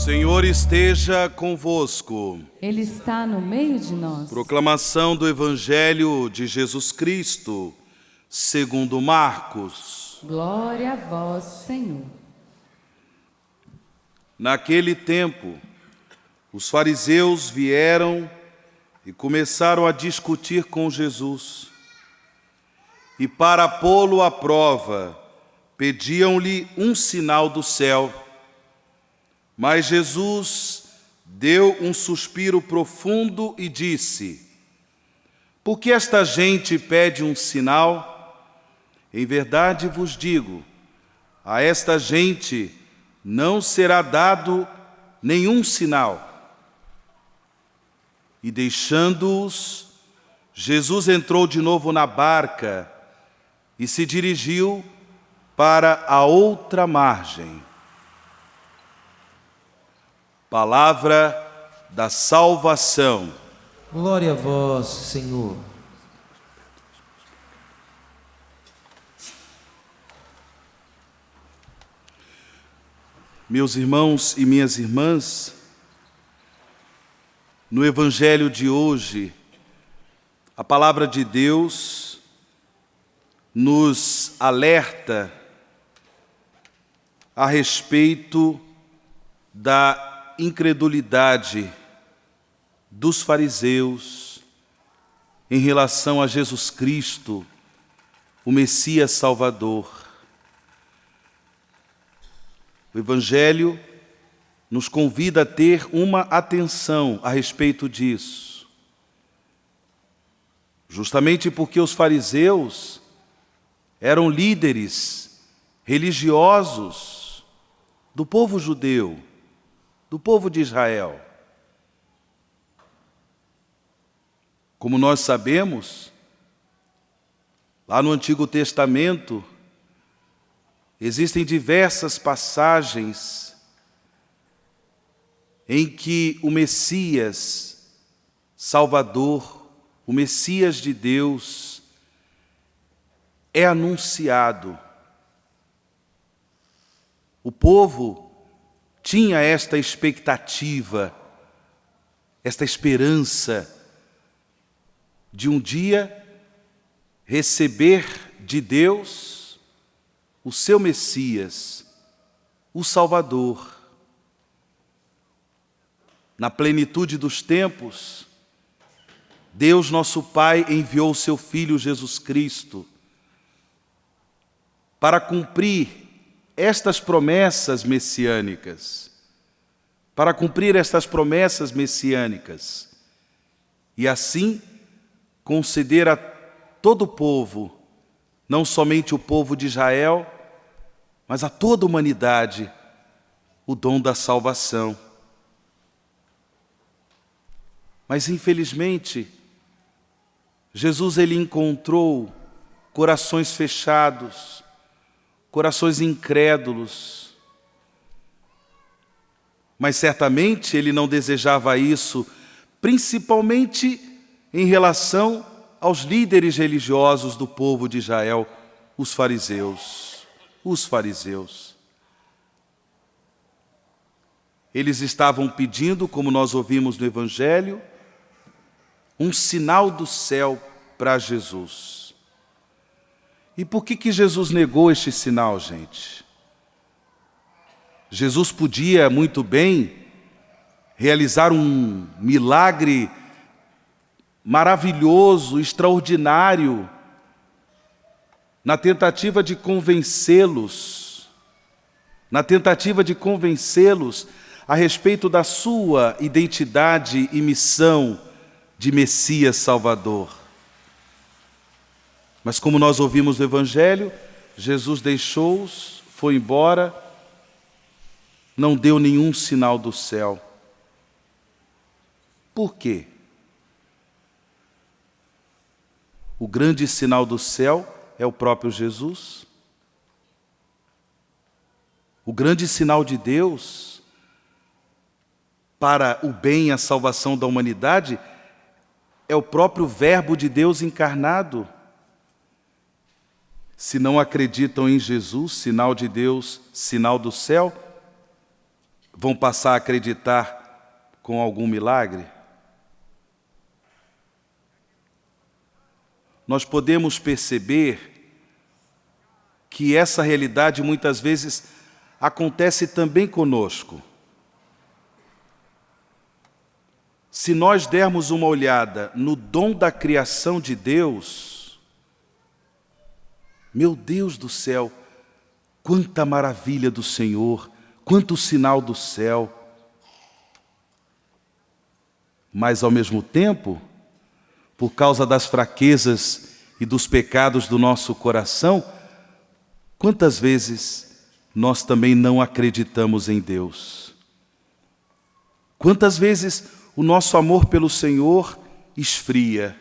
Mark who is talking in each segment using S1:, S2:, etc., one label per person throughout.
S1: Senhor esteja convosco.
S2: Ele está no meio de nós.
S1: Proclamação do Evangelho de Jesus Cristo, segundo Marcos.
S2: Glória a vós, Senhor.
S1: Naquele tempo, os fariseus vieram e começaram a discutir com Jesus. E para pô-lo à prova, pediam-lhe um sinal do céu. Mas Jesus deu um suspiro profundo e disse: por que esta gente pede um sinal? Em verdade vos digo, a esta gente não será dado nenhum sinal. E deixando-os, Jesus entrou de novo na barca e se dirigiu para a outra margem. Palavra da salvação.
S3: Glória a vós, Senhor.
S1: Meus irmãos e minhas irmãs, no Evangelho de hoje, a palavra de Deus nos alerta a respeito da incredulidade dos fariseus em relação a Jesus Cristo, o Messias Salvador. O Evangelho nos convida a ter uma atenção a respeito disso. Justamente porque os fariseus eram líderes religiosos do povo judeu, do povo de Israel. Como nós sabemos, lá no Antigo Testamento, existem diversas passagens em que o Messias Salvador, o Messias de Deus, é anunciado. O povo tinha esta expectativa, esta esperança de um dia receber de Deus o seu Messias, o Salvador. Na plenitude dos tempos, Deus nosso Pai enviou o seu Filho Jesus Cristo para cumprir estas promessas messiânicas, e assim conceder a todo o povo, não somente o povo de Israel, mas a toda a humanidade, o dom da salvação. Mas infelizmente, Jesus ele encontrou corações fechados, corações incrédulos. Mas certamente ele não desejava isso, principalmente em relação aos líderes religiosos do povo de Israel, os fariseus. Eles estavam pedindo, como nós ouvimos no Evangelho, um sinal do céu para Jesus. E por que Jesus negou este sinal, gente? Jesus podia muito bem realizar um milagre maravilhoso, extraordinário, na tentativa de convencê-los a respeito da sua identidade e missão de Messias Salvador. Mas como nós ouvimos no Evangelho, Jesus deixou-os, foi embora, não deu nenhum sinal do céu. Por quê? O grande sinal do céu é o próprio Jesus. O grande sinal de Deus para o bem e a salvação da humanidade é o próprio Verbo de Deus encarnado. Se não acreditam em Jesus, sinal de Deus, sinal do céu, vão passar a acreditar com algum milagre? Nós podemos perceber que essa realidade muitas vezes acontece também conosco. Se nós dermos uma olhada no dom da criação de Deus, meu Deus do céu, quanta maravilha do Senhor, quanto sinal do céu. Mas, ao mesmo tempo, por causa das fraquezas e dos pecados do nosso coração, quantas vezes nós também não acreditamos em Deus? Quantas vezes o nosso amor pelo Senhor esfria?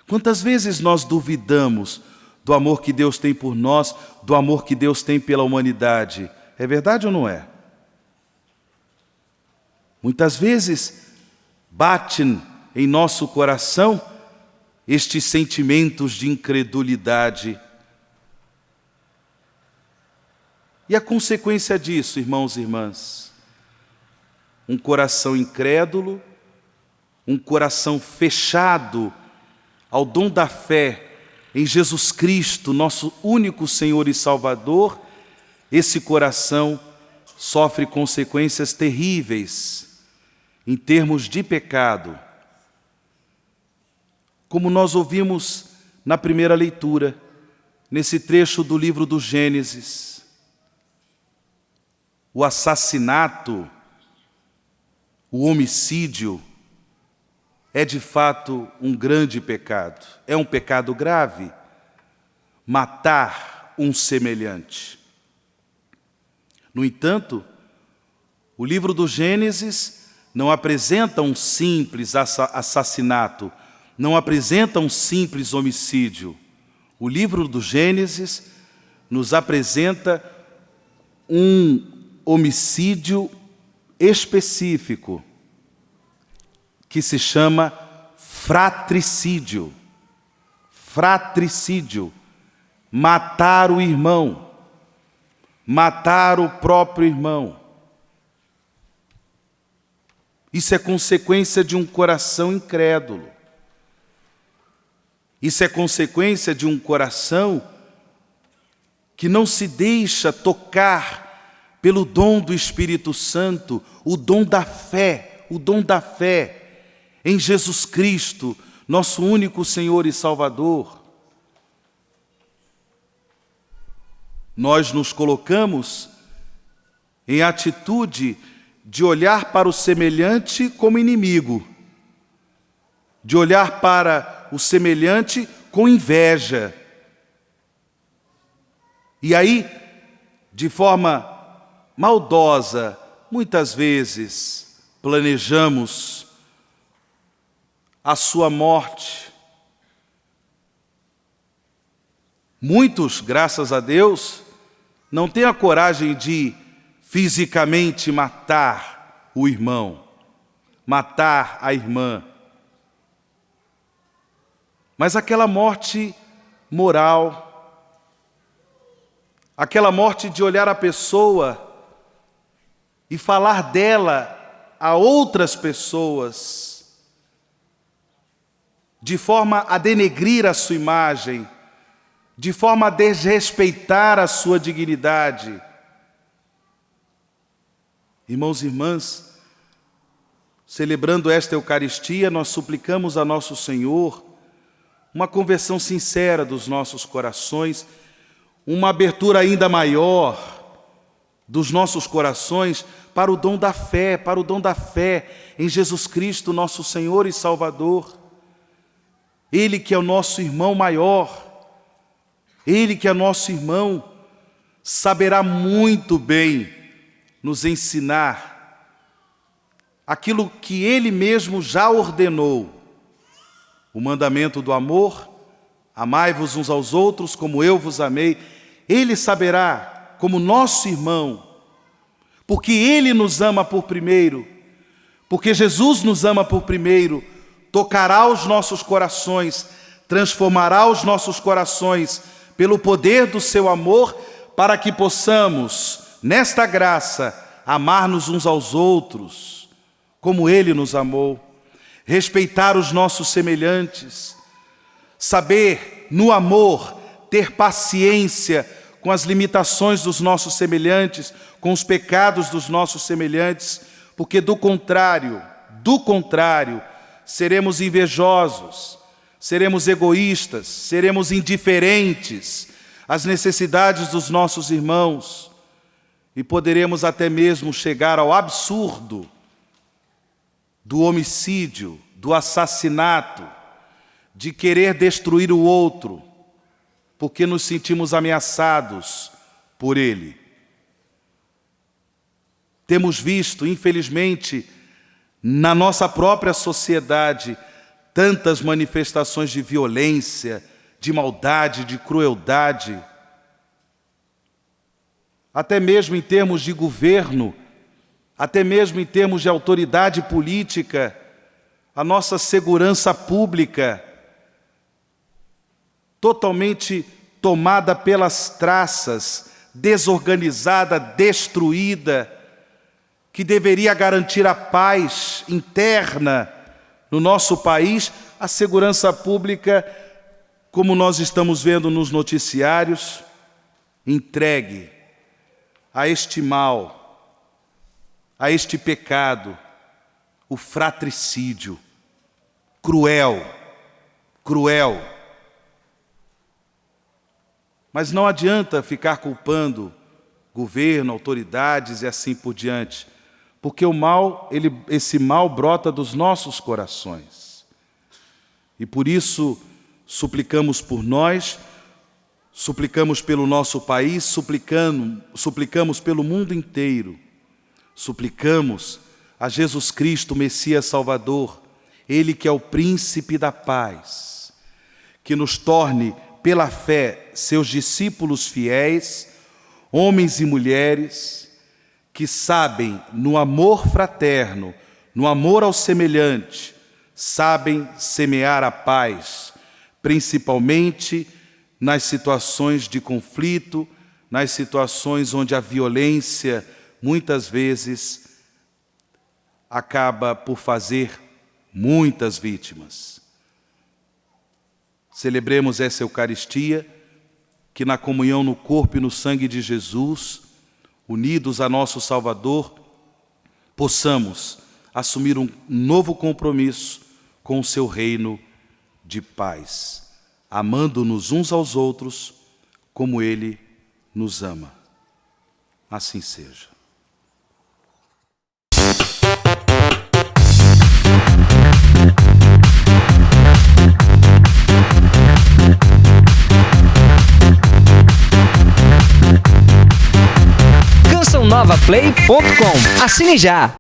S1: Quantas vezes nós duvidamos do amor que Deus tem por nós, do amor que Deus tem pela humanidade? É verdade ou não é? Muitas vezes batem em nosso coração estes sentimentos de incredulidade. E a consequência disso, irmãos e irmãs? Um coração incrédulo, um coração fechado ao dom da fé em Jesus Cristo, nosso único Senhor e Salvador. Esse coração sofre consequências terríveis em termos de pecado. Como nós ouvimos na primeira leitura, nesse trecho do livro do Gênesis, o assassinato, o homicídio, é de fato um grande pecado. É um pecado grave matar um semelhante. No entanto, o livro do Gênesis não apresenta um simples assassinato, não apresenta um simples homicídio. O livro do Gênesis nos apresenta um homicídio específico, que se chama fratricídio. Fratricídio. Matar o irmão. Matar o próprio irmão. Isso é consequência de um coração incrédulo. Isso é consequência de um coração que não se deixa tocar pelo dom do Espírito Santo, o dom da fé em Jesus Cristo, nosso único Senhor e Salvador. Nós nos colocamos em atitude de olhar para o semelhante como inimigo, de olhar para o semelhante com inveja. E aí, de forma maldosa, muitas vezes planejamos a sua morte. Muitos, graças a Deus, não têm a coragem de fisicamente matar o irmão, matar a irmã. Mas aquela morte moral, aquela morte de olhar a pessoa e falar dela a outras pessoas, de forma a denegrir a sua imagem, de forma a desrespeitar a sua dignidade. Irmãos e irmãs, celebrando esta Eucaristia, nós suplicamos a nosso Senhor uma conversão sincera dos nossos corações, uma abertura ainda maior dos nossos corações para o dom da fé em Jesus Cristo, nosso Senhor e Salvador. Ele que é o nosso irmão maior, Ele que é nosso irmão, saberá muito bem nos ensinar aquilo que Ele mesmo já ordenou. O mandamento do amor, amai-vos uns aos outros como eu vos amei. Ele saberá, como nosso irmão, porque Ele nos ama por primeiro, porque Jesus nos ama por primeiro, tocará os nossos corações, transformará os nossos corações pelo poder do seu amor, para que possamos, nesta graça, amar-nos uns aos outros, como Ele nos amou, respeitar os nossos semelhantes, saber, no amor, ter paciência com as limitações dos nossos semelhantes, com os pecados dos nossos semelhantes, porque do contrário, seremos invejosos, seremos egoístas, seremos indiferentes às necessidades dos nossos irmãos e poderemos até mesmo chegar ao absurdo do homicídio, do assassinato, de querer destruir o outro, porque nos sentimos ameaçados por ele. Temos visto, infelizmente, na nossa própria sociedade, tantas manifestações de violência, de maldade, de crueldade. Até mesmo em termos de governo, até mesmo em termos de autoridade política, a nossa segurança pública, totalmente tomada pelas traças, desorganizada, destruída, que deveria garantir a paz interna no nosso país, a segurança pública, como nós estamos vendo nos noticiários, entregue a este mal, a este pecado, o fratricídio, cruel. Mas não adianta ficar culpando governo, autoridades e assim por diante, porque esse mal brota dos nossos corações. E por isso suplicamos por nós, suplicamos pelo nosso país, suplicamos pelo mundo inteiro, suplicamos a Jesus Cristo, Messias Salvador, Ele que é o príncipe da paz, que nos torne pela fé seus discípulos fiéis, homens e mulheres, que sabem, no amor fraterno, no amor ao semelhante, sabem semear a paz, principalmente nas situações de conflito, nas situações onde a violência, muitas vezes, acaba por fazer muitas vítimas. Celebremos essa Eucaristia, que na comunhão no corpo e no sangue de Jesus, unidos a nosso Salvador, possamos assumir um novo compromisso com o seu reino de paz, amando-nos uns aos outros como Ele nos ama. Assim seja.
S4: CançãoNovaPlay.com. Assine já!